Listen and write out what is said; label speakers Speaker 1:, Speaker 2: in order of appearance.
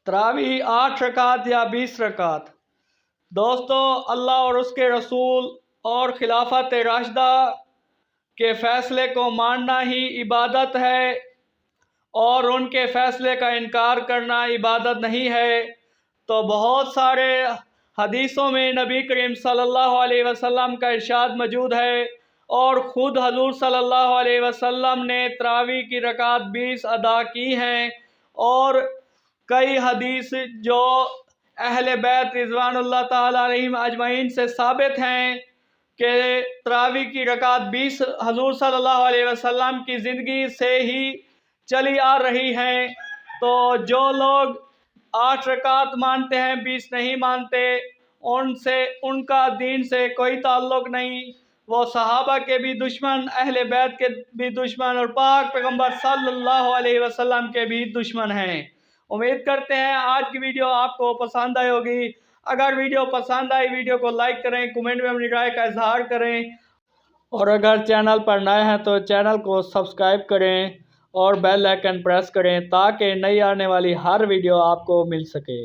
Speaker 1: تراویح 8 رکعت یا 20 رکعت؟ دوستو، اللہ اور اس کے رسول اور خلافت راشدہ کے فیصلے کو ماننا ہی عبادت ہے، اور ان کے فیصلے کا انکار کرنا عبادت نہیں ہے۔ تو بہت سارے حدیثوں میں نبی کریم صلی اللہ علیہ وسلم کا ارشاد موجود ہے، اور خود حضور صلی اللہ علیہ وسلم نے تراویح کی رکعت 20 ادا کی ہیں، اور کئی حدیث جو اہل بیت رضوان اللہ تعالی علیہم اجمعین سے ثابت ہیں کہ تراویح کی رکعت 20 حضور صلی اللہ علیہ وسلم کی زندگی سے ہی چلی آ رہی ہیں۔ تو جو لوگ 8 رکعت مانتے ہیں، 20 نہیں مانتے، ان کا دین سے کوئی تعلق نہیں۔ وہ صحابہ کے بھی دشمن، اہل بیت کے بھی دشمن، اور پاک پیغمبر صلی اللہ علیہ وسلم کے بھی دشمن ہیں۔ امید کرتے ہیں آج کی ویڈیو آپ کو پسند آئی ہوگی۔ اگر ویڈیو پسند آئی، ویڈیو کو لائک کریں، کمنٹ میں اپنی رائے کا اظہار کریں، اور اگر چینل پر نئے ہیں تو چینل کو سبسکرائب کریں اور بیل آئیکن پریس کریں تاکہ نئی آنے والی ہر ویڈیو آپ کو مل سکے۔